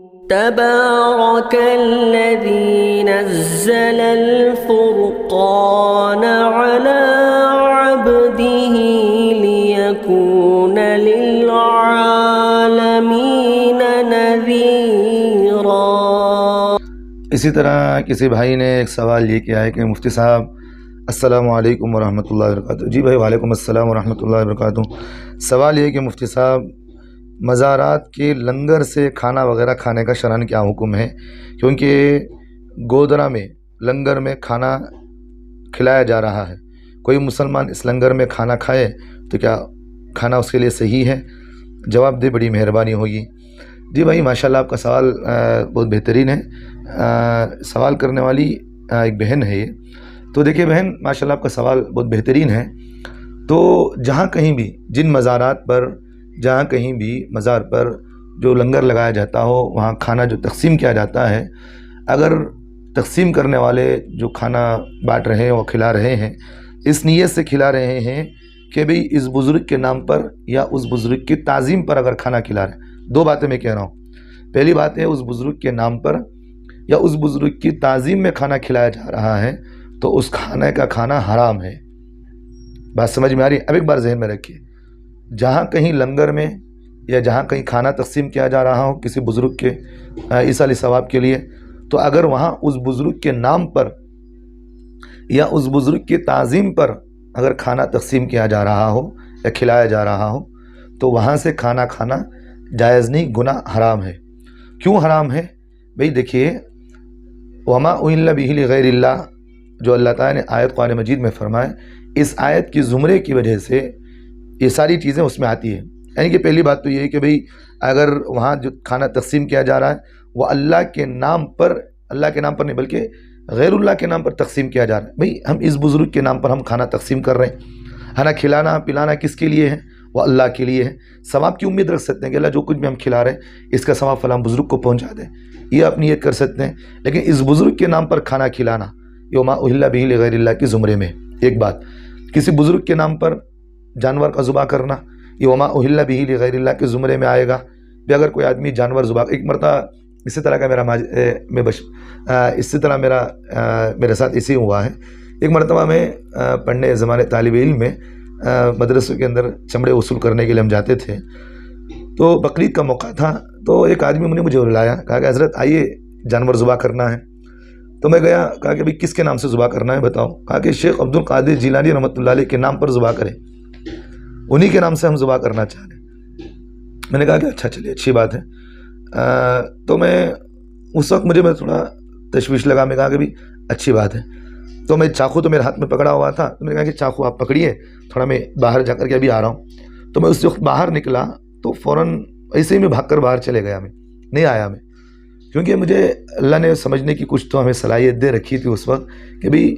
تبارك الذي نزل الفرقان على عبده ليكون للعالمين نذيرا۔ اسی طرح کسی بھائی نے ایک سوال یہ کیا ہے کہ مفتی صاحب السلام علیکم ورحمۃ اللہ وبرکاتہ۔ جی بھائی وعلیکم السلام ورحمۃ اللہ وبرکاتہ۔ سوال یہ کہ مفتی صاحب مزارات کے لنگر سے کھانا وغیرہ کھانے کا شرعاً کیا حکم ہے؟ کیونکہ گودرا میں لنگر میں کھانا کھلایا جا رہا ہے، کوئی مسلمان اس لنگر میں کھانا کھائے تو کیا کھانا اس کے لیے صحیح ہے؟ جواب دے، بڑی مہربانی ہوگی۔ جی بھائی ماشاءاللہ آپ کا سوال بہت بہترین ہے۔ سوال کرنے والی ایک بہن ہے یہ، تو دیکھیے بہن ماشاءاللہ آپ کا سوال بہت بہترین ہے۔ تو جہاں کہیں بھی جن مزارات پر جہاں کہیں بھی مزار پر جو لنگر لگایا جاتا ہو وہاں کھانا جو تقسیم کیا جاتا ہے، اگر تقسیم کرنے والے جو کھانا بانٹ رہے ہیں وہ کھلا رہے ہیں اس نیت سے کھلا رہے ہیں کہ بھئی اس بزرگ کے نام پر یا اس بزرگ کی تعظیم پر اگر کھانا کھلا رہے ہیں، دو باتیں میں کہہ رہا ہوں۔ پہلی بات ہے اس بزرگ کے نام پر یا اس بزرگ کی تعظیم میں کھانا کھلایا جا رہا ہے تو اس کھانے کا کھانا حرام ہے۔ بات سمجھ میں آ رہی ہے؟ اب ایک بار ذہن میں رکھیے، جہاں کہیں لنگر میں یا جہاں کہیں کھانا تقسیم کیا جا رہا ہو کسی بزرگ کے ایصال ثواب کے لیے، تو اگر وہاں اس بزرگ کے نام پر یا اس بزرگ کی تعظیم پر اگر کھانا تقسیم کیا جا رہا ہو یا کھلایا جا رہا ہو تو وہاں سے کھانا کھانا جائز نہیں، گناہ حرام ہے۔ کیوں حرام ہے؟ بھئی دیکھیے، وما اہل بہ لغیر اللہ، جو اللہ تعالیٰ نے آیت قرآن مجید میں فرمائے، اس آیت کی زمرے کی وجہ سے یہ ساری چیزیں اس میں آتی ہیں۔ یعنی کہ پہلی بات تو یہ ہے کہ بھئی اگر وہاں جو کھانا تقسیم کیا جا رہا ہے وہ اللہ کے نام پر نہیں بلکہ غیر اللہ کے نام پر تقسیم کیا جا رہا ہے، بھئی ہم اس بزرگ کے نام پر ہم کھانا تقسیم کر رہے ہیں، کھانا کھلانا پلانا کس کے لیے ہے؟ وہ اللہ کے لیے ہے۔ ثواب کی امید رکھ سکتے ہیں کہ اللہ جو کچھ بھی ہم کھلا رہے ہیں اس کا ثواب فلاں بزرگ کو پہنچا دیں، یہ آپ نیت کر سکتے ہیں۔ لیکن اس بزرگ کے نام پر کھانا کھلانا یہ ما اہل بہ لغیر اللہ کی زمرے میں ایک بات۔ کسی بزرگ کے نام پر جانور کا ذبح کرنا یہ وما اہل بہ لغیر اللہ کے زمرے میں آئے گا۔ بھی اگر کوئی آدمی جانور ذبح، ایک مرتبہ اسی طرح کا میرے ساتھ اسی ہوا ہے۔ ایک مرتبہ میں پڑھنے زمانے طالب علم میں مدرسوں کے اندر چمڑے وصول کرنے کے لیے ہم جاتے تھے، تو بقرعید کا موقع تھا، تو ایک آدمی نے مجھے بلایا، کہا کہ حضرت آئیے جانور ذبح کرنا ہے۔ تو میں گیا، کہا کہ بھئی کس کے نام سے ذبح کرنا ہے بتاؤ؟ کہا کہ شیخ عبد القادر جیلانی رحمۃ اللہ علیہ کے نام پر ذبح کریں، انہی کے نام سے ہم ذبح کرنا چاہ رہے ہیں۔ میں نے کہا کہ اچھا چلیے اچھی بات ہے۔ تو میں اس وقت مجھے تھوڑا تشویش لگا، میں کہا کہ بھئی اچھی بات ہے۔ تو میں چاقو تو میرے ہاتھ میں پکڑا ہوا تھا، تو میں نے کہا کہ چاقو آپ پکڑیے، تھوڑا میں باہر جا کر کے ابھی آ رہا ہوں۔ تو میں اس وقت باہر نکلا تو فوراً ایسے ہی میں بھاگ کر باہر چلے گیا، میں نہیں آیا میں، کیونکہ مجھے اللہ نے سمجھنے کی کچھ تو ہمیں صلاحیت دے رکھی تھی اس وقت کہ بھئی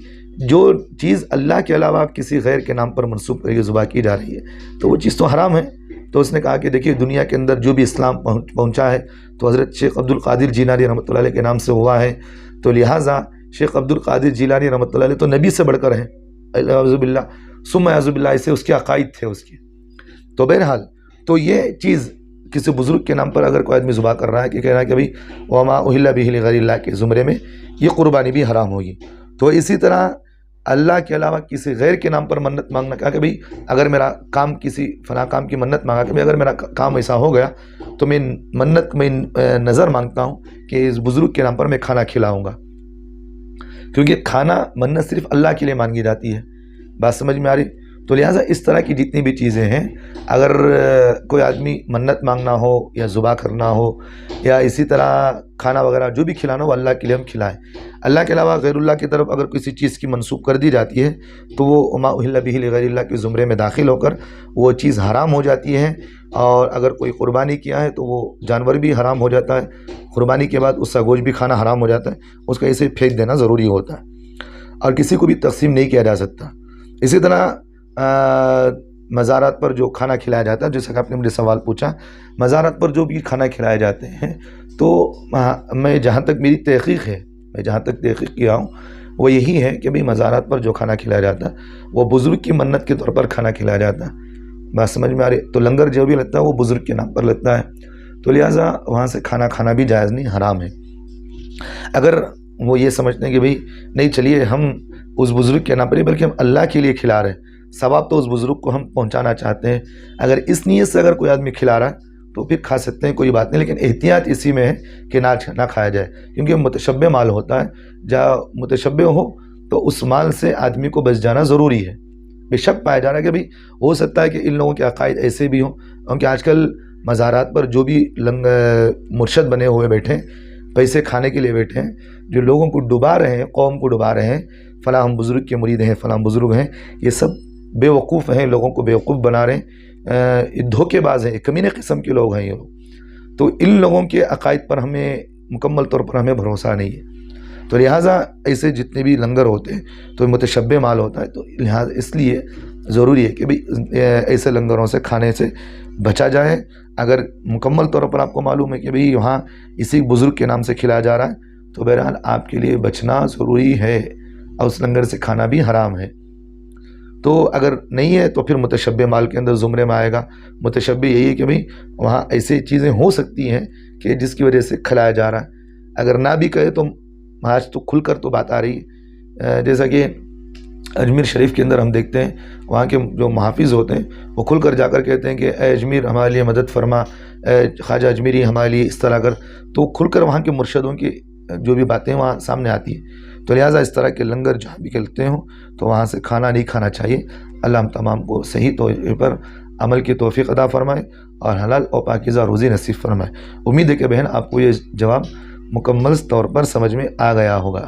جو چیز اللہ کے علاوہ کسی غیر کے نام پر منسوب کر کے ذبح کی جا رہی ہے تو وہ چیز تو حرام ہے۔ تو اس نے کہا کہ دیکھیے دنیا کے اندر جو بھی اسلام پہنچا ہے تو حضرت شیخ عبد القادر جیلانی رحمۃ اللہ علیہ کے نام سے ہوا ہے، تو لہٰذا شیخ عبد القادر جیلانی رحمۃ اللہ علیہ تو نبی سے بڑھ کر ہیں، اعوذ باللہ ثم اعوذ باللہ، اسے اس کے عقائد تھے اس کے۔ تو بہرحال تو یہ چیز کسی بزرگ کے نام پر اگر کوئی آدمی ذبح کر رہا ہے کہ کہہ رہا ہے کہ بھئی وما اہل بہ لغیر اللہ کے زمرے میں، یہ قربانی بھی حرام ہوگی۔ تو اسی طرح اللہ کے علاوہ کسی غیر کے نام پر منت مانگنا، کہا کہ بھئی اگر میرا کام کسی فلاں کام کی منت مانگا کہ بھئی اگر میرا کام ایسا ہو گیا تو میں نظر مانگتا ہوں کہ اس بزرگ کے نام پر میں کھانا کھلاؤں گا، کیونکہ کھانا منت صرف اللہ کے لیے مانگی جاتی ہے۔ بات سمجھ میں آ رہی؟ تو لہٰذا اس طرح کی جتنی بھی چیزیں ہیں، اگر کوئی آدمی منت مانگنا ہو یا ذبح کرنا ہو یا اسی طرح کھانا وغیرہ جو بھی کھلانا ہو اللہ کے لیے ہم کھلائیں۔ اللہ کے علاوہ غیر اللہ کی طرف اگر کسی چیز کی منسوب کر دی جاتی ہے تو وہ وما اہل بہ لغیر اللہ کے زمرے میں داخل ہو کر وہ چیز حرام ہو جاتی ہے۔ اور اگر کوئی قربانی کیا ہے تو وہ جانور بھی حرام ہو جاتا ہے، قربانی کے بعد اس کا گوشت بھی کھانا حرام ہو جاتا ہے، اس کا اسے پھینک دینا ضروری ہوتا ہے اور کسی کو بھی تقسیم نہیں کیا جا سکتا۔ اسی طرح مزارات پر جو کھانا کھلایا جاتا ہے، جیسا کہ آپ نے مجھے سوال پوچھا، مزارات پر جو بھی کھانا کھلائے جاتے ہیں تو میں جہاں تک میری تحقیق ہے، میں جہاں تک تحقیق کیا ہوں وہ یہی ہے کہ بھئی مزارات پر جو کھانا کھلایا جاتا ہے وہ بزرگ کی منت کے طور پر کھانا کھلایا جاتا ہے۔ بات سمجھ میں آ رہی؟ تو لنگر جو بھی لگتا ہے وہ بزرگ کے نام پر لگتا ہے۔ تو لہٰذا وہاں سے کھانا کھانا بھی جائز نہیں، حرام ہے۔ اگر وہ یہ سمجھتے ہیں کہ بھئی نہیں چلیے ہم اس بزرگ کے نام پر، بلکہ ہم اللہ کے لیے کھلا رہے ہیں، ثواب تو اس بزرگ کو ہم پہنچانا چاہتے ہیں، اگر اس نیت سے اگر کوئی آدمی کھلا رہا ہے تو پھر کھا سکتے ہیں، کوئی بات نہیں، لیکن احتیاط اسی میں ہے کہ نہ کھایا جائے، کیونکہ متشبہ مال ہوتا ہے، جہاں متشبہ ہو تو اس مال سے آدمی کو بچ جانا ضروری ہے۔ بے شک پایا جا رہا ہے کہ بھئی ہو سکتا ہے کہ ان لوگوں کے عقائد ایسے بھی ہوں، کیونکہ آج کل مزارات پر جو بھی مرشد بنے ہوئے بیٹھے ہیں، پیسے کھانے کے لیے بیٹھے ہیں، جو لوگوں کو ڈبا رہے ہیں، قوم کو ڈبا رہے ہیں، فلاں ہم بزرگ کے مرید ہیں، فلاں بزرگ ہیں، یہ سب بے وقوف ہیں، لوگوں کو بے وقوف بنا رہے ہیں، دھوکے باز ہیں، کمینے قسم کے لوگ ہیں یہ لوگ۔ تو ان لوگوں کے عقائد پر ہمیں مکمل طور پر ہمیں بھروسہ نہیں ہے، تو لہٰذا ایسے جتنے بھی لنگر ہوتے ہیں تو متشبہ مال ہوتا ہے، تو لہٰذا اس لیے ضروری ہے کہ بھئی ایسے لنگروں سے کھانے سے بچا جائے۔ اگر مکمل طور پر آپ کو معلوم ہے کہ بھئی وہاں اسی بزرگ کے نام سے کھلایا جا رہا ہے تو بہرحال آپ کے لیے بچنا ضروری ہے، اور اس لنگر سے کھانا بھی حرام ہے۔ تو اگر نہیں ہے تو پھر متشبہ مال کے اندر زمرے میں آئے گا۔ متشبہ یہی ہے کہ بھئی وہاں ایسی چیزیں ہو سکتی ہیں کہ جس کی وجہ سے کھلایا جا رہا ہے، اگر نہ بھی کہے تو آج تو کھل کر تو بات آ رہی ہے، جیسا کہ اجمیر شریف کے اندر ہم دیکھتے ہیں وہاں کے جو محافظ ہوتے ہیں وہ کھل کر جا کر کہتے ہیں کہ اے اجمیر ہمارے لیے مدد فرما، اے خواجہ اجمیری ہمارے لیے اس طرح کر، تو کھل کر وہاں کے مرشدوں کی جو بھی باتیں وہاں سامنے آتی ہیں۔ تو لہٰذا اس طرح کے لنگر جہاں بھی کھلتے ہوں تو وہاں سے کھانا نہیں کھانا چاہیے۔ اللہ ہم تمام کو صحیح طور پر عمل کی توفیق عطا فرمائے اور حلال اور پاکیزہ روزی نصیب فرمائے۔ امید ہے کہ بہن آپ کو یہ جواب مکمل طور پر سمجھ میں آ گیا ہوگا۔